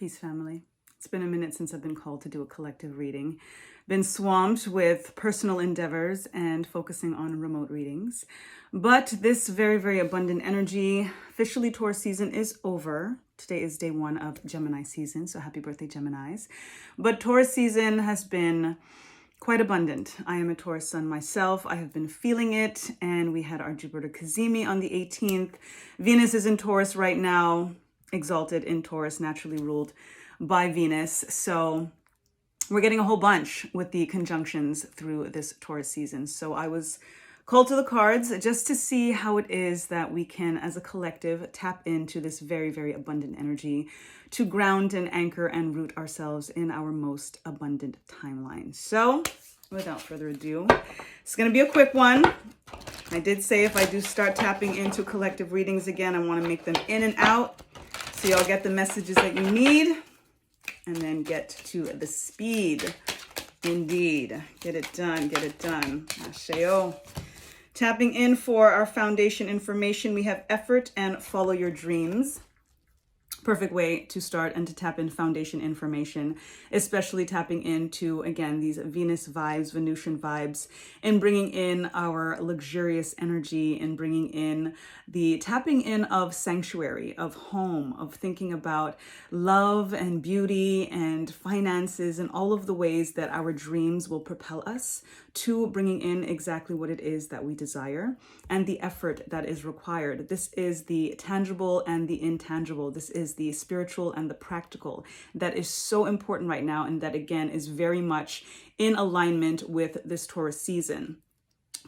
Peace, family. It's been a minute since I've been called to do a collective reading. Been swamped with personal endeavors and focusing on remote readings. But this very, very abundant energy, officially Taurus season is over. Today is day 1 of Gemini season, so happy birthday, Geminis. But Taurus season has been quite abundant. I am a Taurus sun myself. I have been feeling it, and we had our Jupiter Cazimi on the 18th. Venus is in Taurus right now, exalted in Taurus, naturally ruled by Venus. So we're getting a whole bunch with the conjunctions through this Taurus season. So I was called to the cards just to see how it is that we can, as a collective, tap into this very, very abundant energy to ground and anchor and root ourselves in our most abundant timeline. So without further ado, it's going to be a quick one. I did say if I do start tapping into collective readings again, I want to make them in and out so y'all get the messages that you need and then get to the speed. Indeed. Get it done. Get it done. Asheo. Tapping in for our foundation information, we have effort and follow your dreams. Perfect way to start and to tap in foundation information, especially tapping into, again, these Venus vibes, Venusian vibes, and bringing in our luxurious energy and bringing in the tapping in of sanctuary, of home, of thinking about love and beauty and finances and all of the ways that our dreams will propel us to bringing in exactly what it is that we desire and the effort that is required. This is the tangible and the intangible. This is the spiritual and the practical that is so important right now, and that again is very much in alignment with this Taurus season.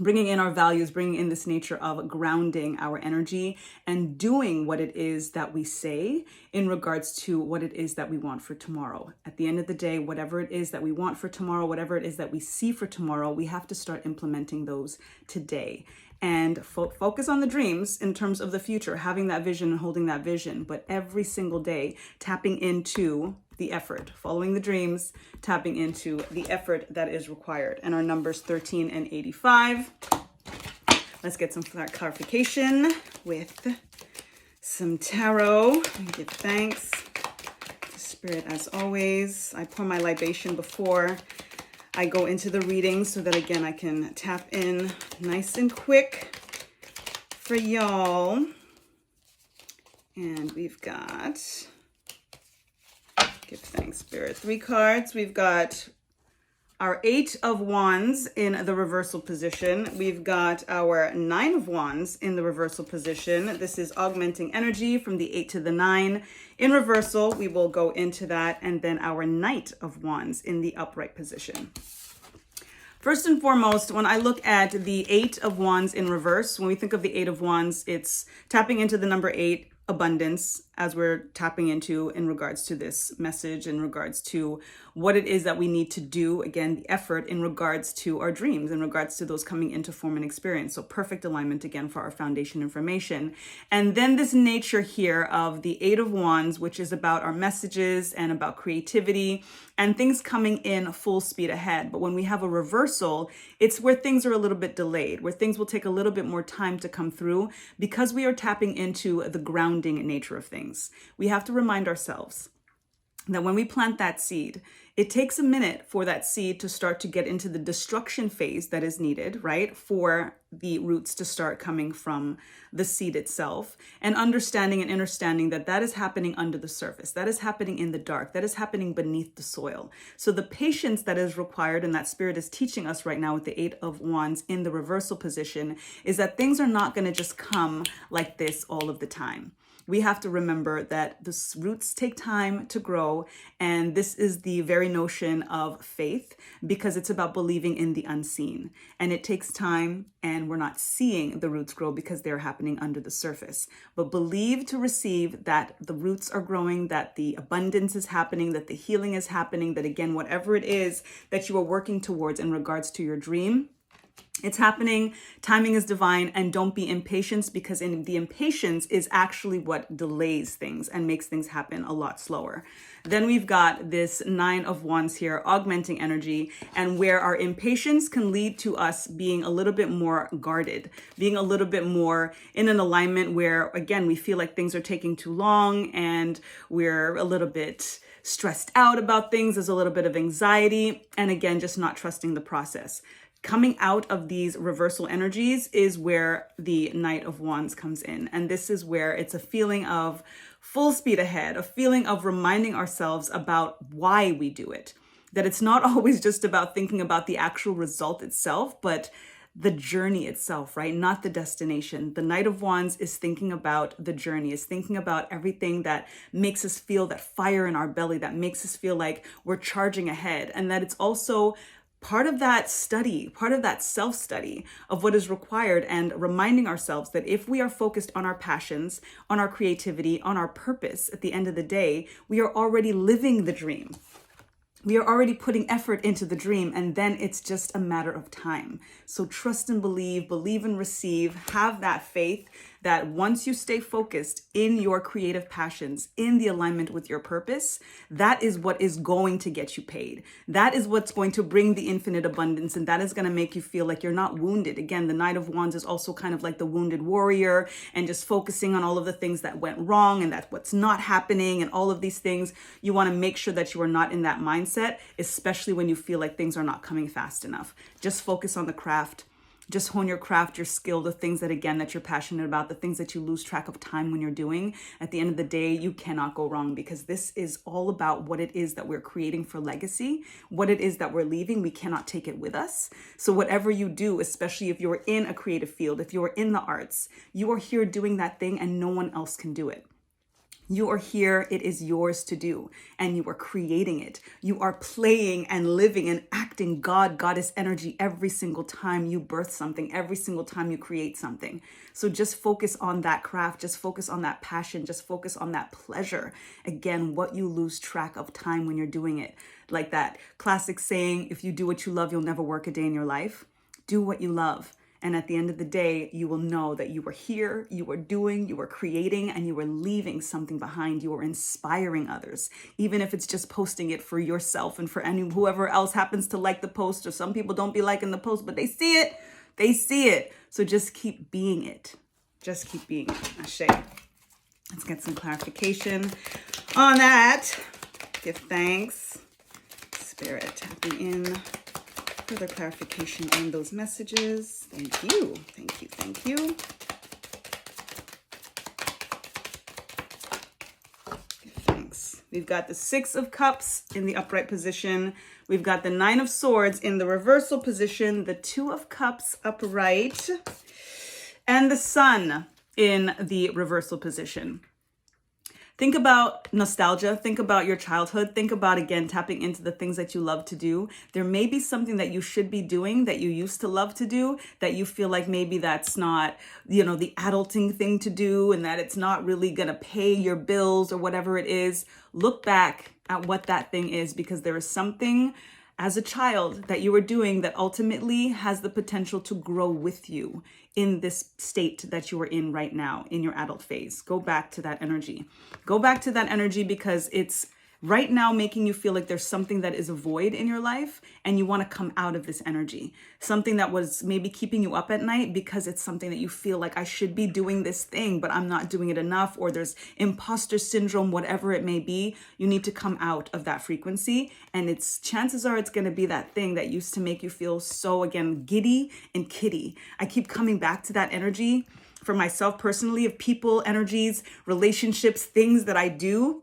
Bringing in our values, bringing in this nature of grounding our energy and doing what it is that we say in regards to what it is that we want for tomorrow. At the end of the day, whatever it is that we want for tomorrow, whatever it is that we see for tomorrow, we have to start implementing those today. And focus on the dreams in terms of the future, having that vision and holding that vision, but every single day tapping into the effort, following the dreams, tapping into the effort that is required. And our numbers 13 and 85. Let's get some clarification with some tarot. Give thanks to Spirit as always. I pour my libation before I go into the reading so that again I can tap in nice and quick for y'all. And we've got, give thanks, Spirit, 3 cards. We've got our 8 of Wands in the reversal position. We've got our 9 of Wands in the reversal position. This is augmenting energy from the 8 to the 9. In reversal, we will go into that. And then our Knight of Wands in the upright position. First and foremost, when I look at the 8 of Wands in reverse, when we think of the 8 of Wands, it's tapping into the number 8, abundance, as we're tapping into in regards to this message, in regards to what it is that we need to do, again, the effort in regards to our dreams, in regards to those coming into form and experience. So perfect alignment again for our foundation information. And then this nature here of the 8 of Wands, which is about our messages and about creativity and things coming in full speed ahead. But when we have a reversal, it's where things are a little bit delayed, where things will take a little bit more time to come through because we are tapping into the grounding nature of things. We have to remind ourselves that when we plant that seed, it takes a minute for that seed to start to get into the destruction phase that is needed, right? For the roots to start coming from the seed itself, and understanding and understanding that that is happening under the surface. That is happening in the dark. That is happening beneath the soil. So the patience that is required, and that Spirit is teaching us right now with the 8 of Wands in the reversal position, is that things are not going to just come like this all of the time. We have to remember that the roots take time to grow, and this is the very notion of faith, because it's about believing in the unseen, and it takes time, and we're not seeing the roots grow because they're happening under the surface. But believe to receive that the roots are growing, that the abundance is happening, that the healing is happening, that again, whatever it is that you are working towards in regards to your dream, it's happening. Timing is divine, and don't be impatient, because in the impatience is actually what delays things and makes things happen a lot slower. Then we've got this 9 of Wands here, augmenting energy, and where our impatience can lead to us being a little bit more guarded, being a little bit more in an alignment where, again, we feel like things are taking too long and we're a little bit stressed out about things. There's a little bit of anxiety. And again, just not trusting the process. Coming out of these reversal energies is where the Knight of Wands comes in. And this is where it's a feeling of full speed ahead, a feeling of reminding ourselves about why we do it. That it's not always just about thinking about the actual result itself, but the journey itself, right? Not the destination. The Knight of Wands is thinking about the journey, is thinking about everything that makes us feel that fire in our belly, that makes us feel like we're charging ahead. And that it's also part of that study, part of that self-study of what is required, and reminding ourselves that if we are focused on our passions, on our creativity, on our purpose, at the end of the day, we are already living the dream. We are already putting effort into the dream, and then it's just a matter of time. So trust and believe and receive, have that faith that once you stay focused in your creative passions, in the alignment with your purpose, that is what is going to get you paid. That is what's going to bring the infinite abundance, and that is going to make you feel like you're not wounded. Again, the Knight of Wands is also kind of like the wounded warrior, and just focusing on all of the things that went wrong and that what's not happening and all of these things. You want to make sure that you are not in that mindset, especially when you feel like things are not coming fast enough. Just focus on the craft. Just hone your craft, your skill, the things that, again, that you're passionate about, the things that you lose track of time when you're doing. At the end of the day, you cannot go wrong, because this is all about what it is that we're creating for legacy, what it is that we're leaving. We cannot take it with us. So whatever you do, especially if you're in a creative field, if you're in the arts, you are here doing that thing and no one else can do it. You are here, it is yours to do, and you are creating it. You are playing and living and acting God, goddess energy every single time you birth something, every single time you create something. So just focus on that craft, just focus on that passion, just focus on that pleasure. Again, what you lose track of time when you're doing it. Like that classic saying, if you do what you love, you'll never work a day in your life. Do what you love. And at the end of the day, you will know that you were here, you were doing, you were creating, and you were leaving something behind. You were inspiring others, even if it's just posting it for yourself and for whoever else happens to like the post. Or some people don't be liking the post, but they see it. They see it. So just keep being it. Just keep being it. Ashe. Let's get some clarification on that. Give thanks. Spirit tapping in. Further clarification on those messages. Thank you. Thank you. Thank you. Thanks. We've got the Six of Cups in the upright position. We've got the Nine of Swords in the reversal position, the Two of Cups upright, and the Sun in the reversal position. Think about nostalgia. Think about your childhood. Think about, again, tapping into the things that you love to do. There may be something that you should be doing that you used to love to do that you feel like maybe that's not, the adulting thing to do, and that it's not really going to pay your bills or whatever it is. Look back at what that thing is, because there is something as a child that you were doing that ultimately has the potential to grow with you in this state that you are in right now in your adult phase. Go back to that energy. Go back to that energy, because it's right now making you feel like there's something that is a void in your life and you want to come out of this energy. Something that was maybe keeping you up at night because it's something that you feel like, I should be doing this thing, but I'm not doing it enough, or there's imposter syndrome, whatever it may be. You need to come out of that frequency, and chances are it's going to be that thing that used to make you feel so, again, giddy and kitty. I keep coming back to that energy for myself personally, of people, energies, relationships, things that I do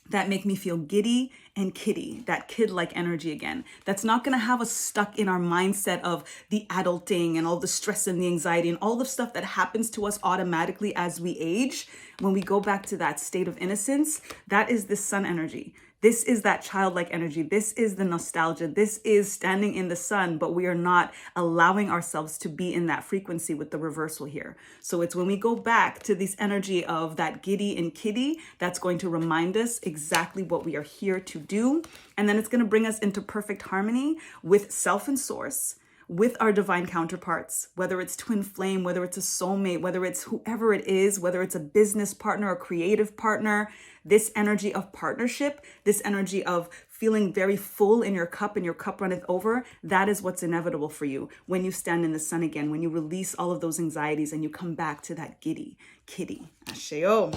that make me feel giddy and kitty, that kid-like energy again. That's not going to have us stuck in our mindset of the adulting and all the stress and the anxiety and all the stuff that happens to us automatically as we age. When we go back to that state of innocence, that is the sun energy. This is that childlike energy. This is the nostalgia. This is standing in the sun, but we are not allowing ourselves to be in that frequency with the reversal here. So it's when we go back to this energy of that giddy and kitty, that's going to remind us exactly what we are here to do. And then it's going to bring us into perfect harmony with self and source, with our divine counterparts, whether it's twin flame, whether it's a soulmate, whether it's whoever it is, whether it's a business partner, a creative partner. This energy of partnership, this energy of feeling very full in your cup and your cup runneth over, that is what's inevitable for you when you stand in the sun again, when you release all of those anxieties and you come back to that giddy, kitty. Asheo.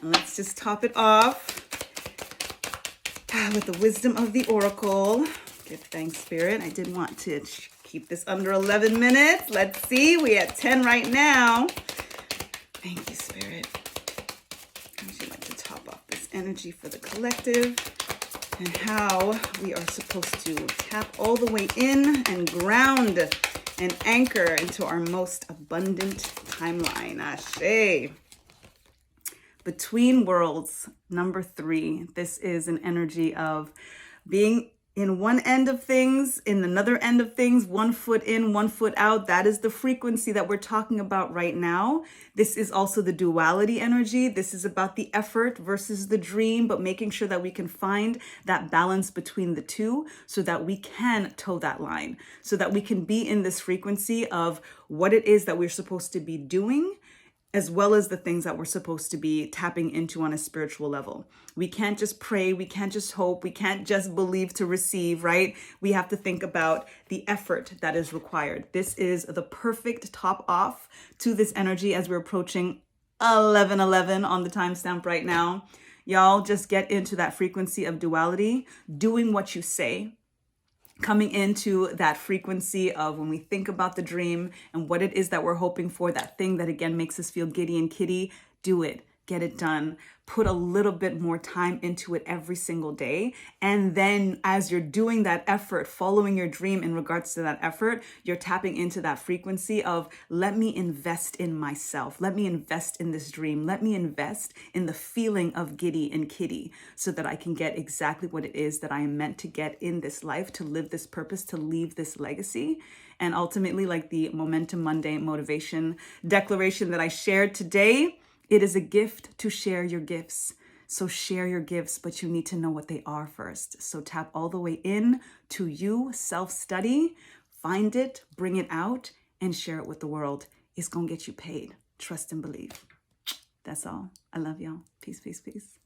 And let's just top it off with the wisdom of the oracle. Give thanks, Spirit. I did want to keep this under 11 minutes. Let's see. We're at 10 right now. Thank you, Spirit. I would like to top off this energy for the collective and how we are supposed to tap all the way in and ground and anchor into our most abundant timeline. Ashe. Between worlds, number 3. This is an energy of being in one end of things, in another end of things, 1 foot in, 1 foot out. That is the frequency that we're talking about right now. This is also the duality energy. This is about the effort versus the dream, but making sure that we can find that balance between the two so that we can toe that line, so that we can be in this frequency of what it is that we're supposed to be doing, as well as the things that we're supposed to be tapping into on a spiritual level. We can't just pray, we can't just hope, we can't just believe to receive, right? We have to think about the effort that is required. This is the perfect top off to this energy as we're approaching 11:11 on the timestamp right now. Y'all just get into that frequency of duality, doing what you say, coming into that frequency of when we think about the dream and what it is that we're hoping for, that thing that again makes us feel giddy and kitty, do it, get it done. Put a little bit more time into it every single day. And then as you're doing that effort, following your dream in regards to that effort, you're tapping into that frequency of, let me invest in myself. Let me invest in this dream. Let me invest in the feeling of giddy and kitty so that I can get exactly what it is that I am meant to get in this life, to live this purpose, to leave this legacy. And ultimately, like the Momentum Monday motivation declaration that I shared today, it is a gift to share your gifts. So share your gifts, but you need to know what they are first. So tap all the way in to you, self-study, find it, bring it out, and share it with the world. It's going to get you paid. Trust and believe. That's all. I love y'all. Peace, peace, peace.